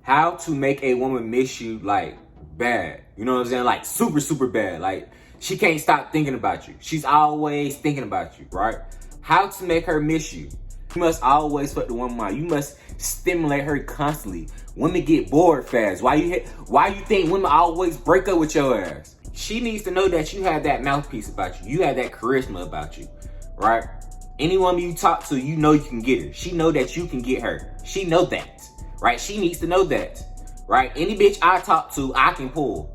how to make a woman miss you like bad. You know what I'm saying? Like super, super bad. Like she can't stop thinking about you. She's always thinking about you, right? How to make her miss you. You must always fuck the woman mind. You must stimulate her constantly. Women get bored fast. Why you think women always break up with your ass? She needs to know that you have that mouthpiece about you. You have that charisma about you, right? Any woman you talk to, you know you can get her. She know that you can get her. She know that, right? She needs to know that, right? Any bitch I talk to, I can pull,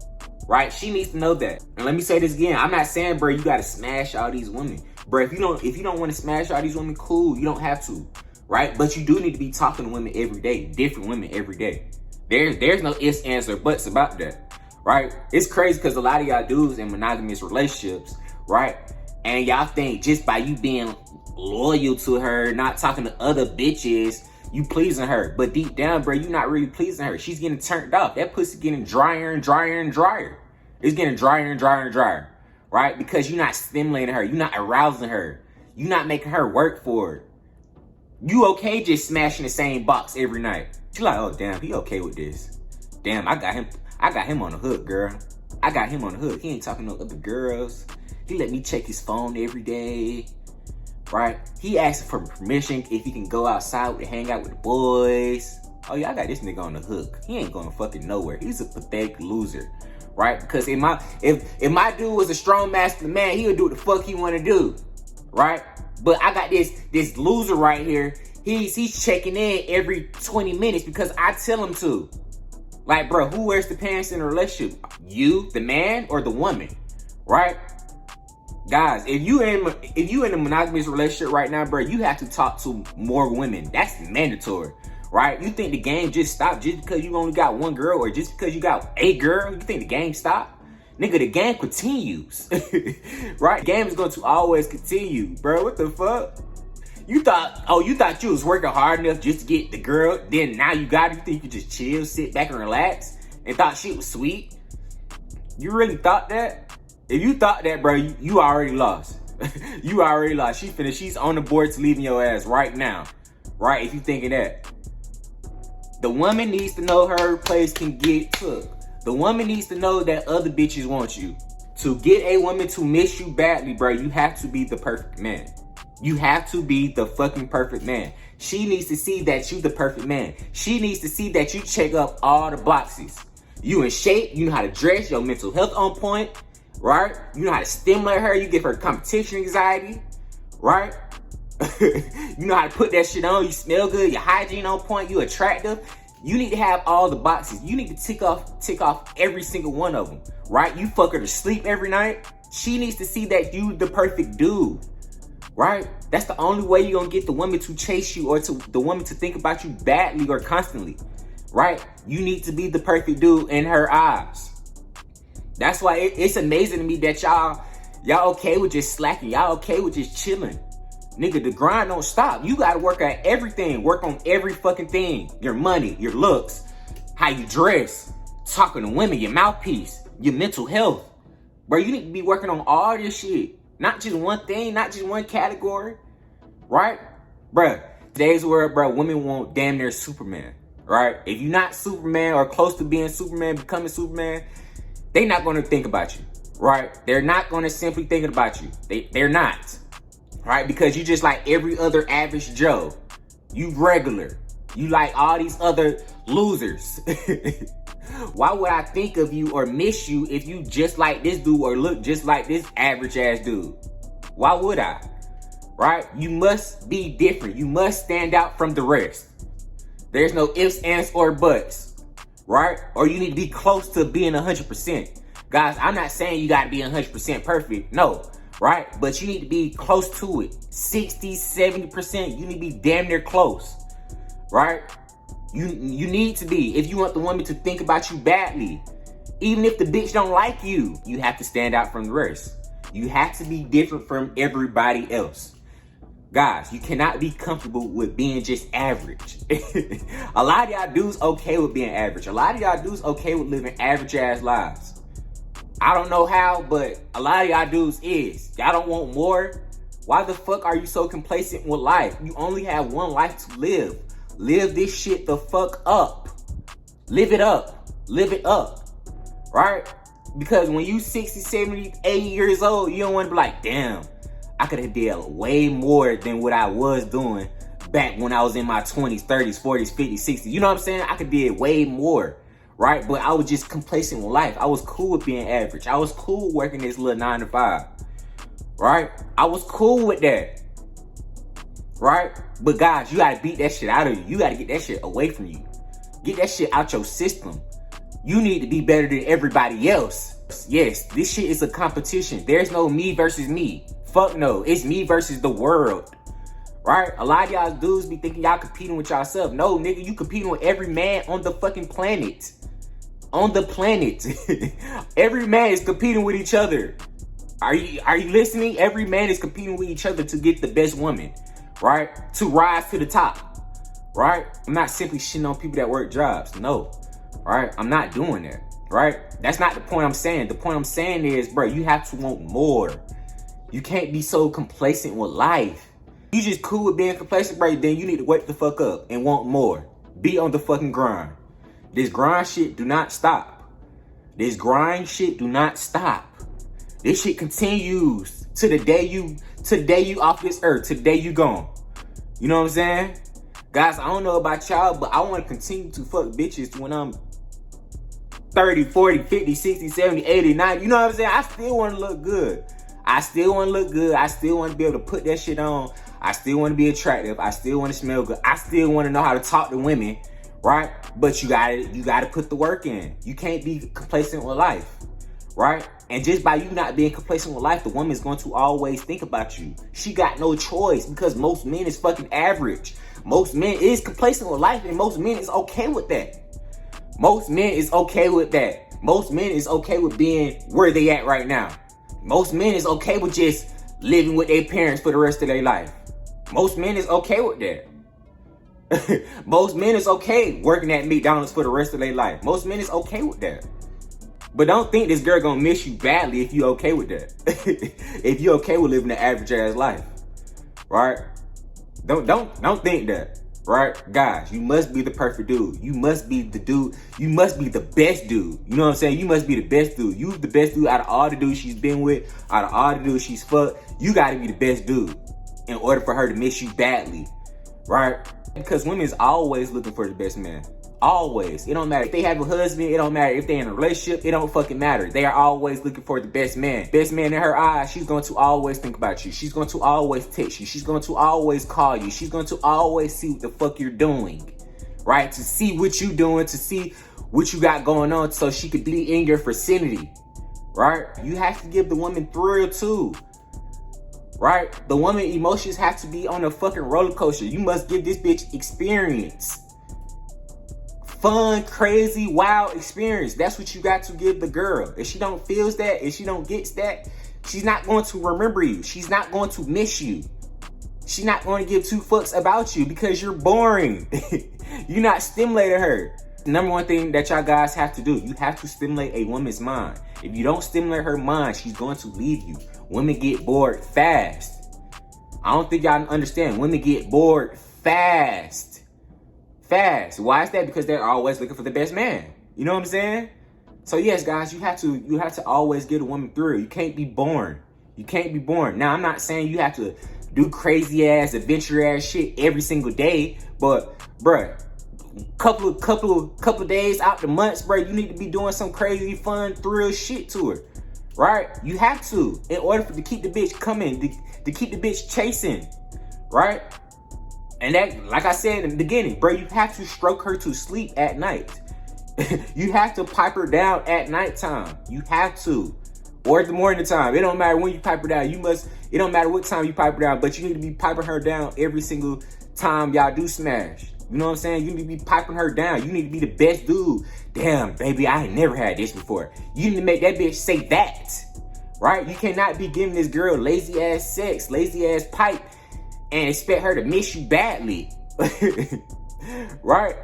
right? She needs to know that. And let me say this again. I'm not saying, bro, you gotta smash all these women. Bro, if you don't want to smash all these women, cool. You don't have to, right? But you do need to be talking to women every day, different women every day. There's no ifs, ands, or buts about that, right? It's crazy because a lot of y'all dudes in monogamous relationships, right? And y'all think just by you being loyal to her, not talking to other bitches, you pleasing her. But deep down, bro, you not really pleasing her. She's getting turned off. That pussy getting drier and drier and drier. It's getting drier and drier and drier, right? Because you're not stimulating her. You're not arousing her. You're not making her work for it. You okay just smashing the same box every night. She's like, oh, damn, he okay with this. Damn, I got him on the hook, girl. I got him on the hook. He ain't talking to no other girls. He let me check his phone every day, right? He asking for permission if he can go outside to hang out with the boys. Oh yeah, I got this nigga on the hook. He ain't going fucking nowhere. He's a pathetic loser, right? Because if my dude was a strong masculine man, he would do what the fuck he want to do, right? But I got this loser right here. He's checking in every 20 minutes because I tell him to. Like, bro, who wears the pants in a relationship? You, the man, or the woman, right? Guys, if you in a monogamous relationship right now, bro, you have to talk to more women. That's mandatory, right? You think the game just stopped just because you only got one girl, or just because you got a girl? You think the game stopped? Nigga, the game continues, right? The game is going to always continue, bro. What the fuck? You thought you was working hard enough just to get the girl, then now you got it. You think you could just chill, sit back and relax, and thought shit was sweet? You really thought that? If you thought that, bro, you already lost. You already lost. She's on the board to leaving your ass right now, right? If you thinking that. The woman needs to know her place can get took. The woman needs to know that other bitches want you. To get a woman to miss you badly, bro, you have to be the perfect man. You have to be the fucking perfect man. She needs to see that you the perfect man. She needs to see that you check up all the boxes. You in shape, you know how to dress, your mental health on point, right? You know how to stimulate her, you give her competition anxiety, right? You know how to put that shit on, you smell good, your hygiene on point, you attractive. You need to have all the boxes. You need to tick off every single one of them, right? You fuck her to sleep every night. She needs to see that you the perfect dude, right? That's the only way you're gonna get the woman to chase you, or to the woman to think about you badly or constantly, right? You need to be the perfect dude in her eyes. That's why it's amazing to me that y'all okay with just slacking. Y'all okay with just chilling. Nigga, the grind don't stop. You gotta work at everything. Work on every fucking thing. Your money, your looks, how you dress, talking to women, your mouthpiece, your mental health. Bro, you need to be working on all this shit. Not just one thing, not just one category, right? Bruh, today's world, bro, women want damn near Superman, right? If you're not Superman or close to being Superman, becoming Superman, they're not going to think about you, right? They're not going to simply think about you. They're not, right? Because you just like every other average Joe. You regular. You like all these other losers. Why would I think of you or miss you if you just like this dude or look just like this average ass dude? Why would I? Right? You must be different. You must stand out from the rest. There's no ifs, ands, or buts. Right? Or you need to be close to being 100%. Guys, I'm not saying you got to be 100% perfect. No. Right? But you need to be close to it. 60, 70%. You need to be damn near close. Right? You need to be. If you want the woman to think about you badly, even if the bitch don't like you, you have to stand out from the rest. You have to be different from everybody else. Guys, you cannot be comfortable with being just average. A lot of y'all dudes okay with being average. A lot of y'all dudes okay with living average ass lives. I don't know how, but a lot of y'all dudes is. Y'all don't want more. Why the fuck are you so complacent with life? You only have one life to live. Live this shit the fuck up. Live it up. Live it up. Right? Because when you 60, 70, 80 years old, you don't want to be like, damn, I could have did way more than what I was doing back when I was in my 20s, 30s, 40s, 50s, 60s. You know what I'm saying? I could did way more, right? But I was just complacent with life. I was cool with being average. I was cool working this little 9 to 5, right? I was cool with that, right? But guys, you gotta beat that shit out of you. You gotta get that shit away from you. Get that shit out your system. You need to be better than everybody else. Yes, this shit is a competition. There's no me versus me. Fuck no. It's me versus the world. Right? A lot of y'all dudes be thinking y'all competing with yourself. No, nigga, you competing with every man on the fucking planet. On the planet. Every man is competing with each other. Are you listening? Every man is competing with each other to get the best woman. Right? To rise to the top. Right? I'm not simply shitting on people that work jobs. No. Right? I'm not doing that. Right? That's not the point I'm saying. The point I'm saying is, bro, you have to want more. You can't be so complacent with life. You just cool with being complacent, bro, then you need to wake the fuck up and want more. Be on the fucking grind. This grind shit do not stop. This grind shit do not stop. This shit continues to the day you off this earth, to the day you gone. You know what I'm saying? Guys, I don't know about y'all, but I want to continue to fuck bitches when I'm 30, 40, 50, 60, 70, 80, 90. You know what I'm saying? I still want to look good. I still want to look good. I still want to be able to put that shit on. I still want to be attractive. I still want to smell good. I still want to know how to talk to women, right? But you gotta put the work in. You can't be complacent with life, right? And just by you not being complacent with life, the woman's going to always think about you. She got no choice because most men is fucking average. Most men is complacent with life, and most men is okay with that. Most men is okay with that. Most men is okay with being where they at right now. Most men is okay with just living with their parents for the rest of their life. Most men is okay with that. Most men is okay working at McDonald's for the rest of their life. Most men is okay with that. But don't think this girl gonna miss you badly if you okay with that. If you okay with living an average ass life, right? Don't think that, right? Guys, you must be the perfect dude. You must be the dude. You must be the best dude. You know what I'm saying? You must be the best dude. You the best dude out of all the dudes she's been with, out of all the dudes she's fucked. You gotta be the best dude in order for her to miss you badly, right? Because women is always looking for the best man. Always. It don't matter if they have a husband. It don't matter if they're in a relationship. It don't fucking matter. They are always looking for the best man. Best man in her eyes. She's going to always think about you. She's going to always text you. She's going to always call you. She's going to always see what the fuck you're doing, right? To see what you're doing, to see what you got going on, so she could be in your vicinity, right? You have to give the woman thrill too, right? The woman emotions have to be on a fucking roller coaster. You must give this bitch experience. Fun, crazy, wild experience. That's what you got to give the girl. If she don't feels that, if she don't gets that, she's not going to remember you. She's not going to miss you. She's not going to give two fucks about you because you're boring. You're not stimulating her. The number one thing that y'all guys have to do, you have to stimulate a woman's mind. If you don't stimulate her mind, she's going to leave you. Women get bored fast. I don't think y'all understand. Women get bored fast. Why is that? Because they're always looking for the best man. You know what I'm saying? So yes, guys, you have to always get a woman through. You can't be boring. You can't be boring. Now, I'm not saying you have to do crazy ass, adventure ass shit every single day, but bruh, couple days out the months, bruh, you need to be doing some crazy, fun, thrill shit to her, right? You have to, in order to keep the bitch coming, to keep the bitch chasing, right? And that, like I said in the beginning, bro, you have to stroke her to sleep at night. You have to pipe her down at nighttime. You have to. Or at the morning time. It don't matter when you pipe her down. It don't matter what time you pipe her down, but you need to be piping her down every single time y'all do smash. You know what I'm saying? You need to be piping her down. You need to be the best dude. Damn, baby, I ain't never had this before. You need to make that bitch say that, right? You cannot be giving this girl lazy ass sex, lazy ass pipe, and expect her to miss you badly. Right?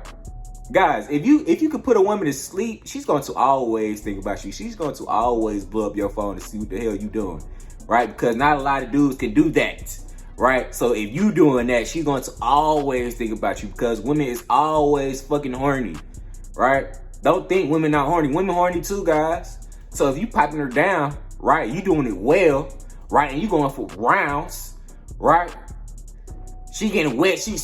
Guys, if you could put a woman to sleep, she's going to always think about you. She's going to always blow up your phone to see what the hell you doing. Right? Because not a lot of dudes can do that. Right? So if you doing that, she's going to always think about you, because women is always fucking horny. Right? Don't think women not horny. Women horny too, guys. So if you popping her down, right, you doing it well, right, and you going for rounds, right, she getting wet, she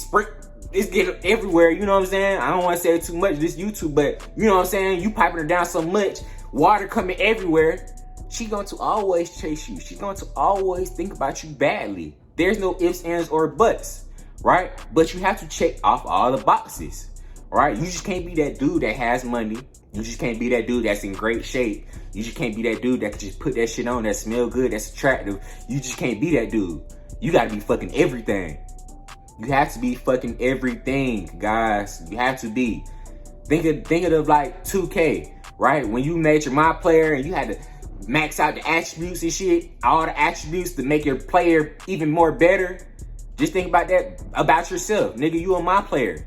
it's getting everywhere, you know what I'm saying? I don't want to say too much, this YouTube, but you know what I'm saying? You piping her down so much, water coming everywhere, she going to always chase you. She's going to always think about you badly. There's no ifs, ands, or buts, right? But you have to check off all the boxes, right? You just can't be that dude that has money. You just can't be that dude that's in great shape. You just can't be that dude that can just put that shit on that smell good, that's attractive. You just can't be that dude. You gotta be fucking everything. You have to be fucking everything, guys. You have to be. Think of like 2K, right? When you made your my player and you had to max out the attributes and shit, all the attributes to make your player even more better. Just think about that about yourself. Nigga, you a my player.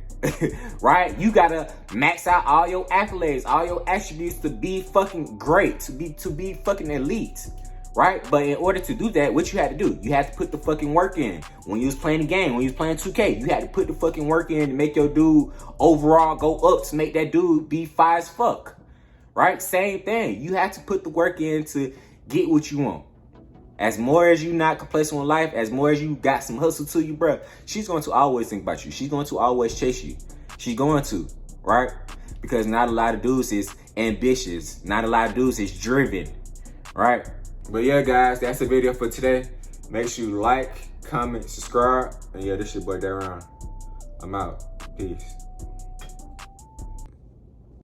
Right? You gotta max out all your accolades, all your attributes to be fucking great, to be fucking elite. Right? But in order to do that, what you had to do? You had to put the fucking work in. When you was playing the game, when you was playing 2K, you had to put the fucking work in to make your dude overall go up, to make that dude be fire as fuck. Right? Same thing. You have to put the work in to get what you want. As more as you not complacent with life, as more as you got some hustle to you, bro, she's going to always think about you. She's going to always chase you. She's going to, right? Because not a lot of dudes is ambitious. Not a lot of dudes is driven, right? But yeah, guys, that's the video for today. Make sure you like, comment, subscribe. And yeah, this your boy Darren. I'm out. Peace.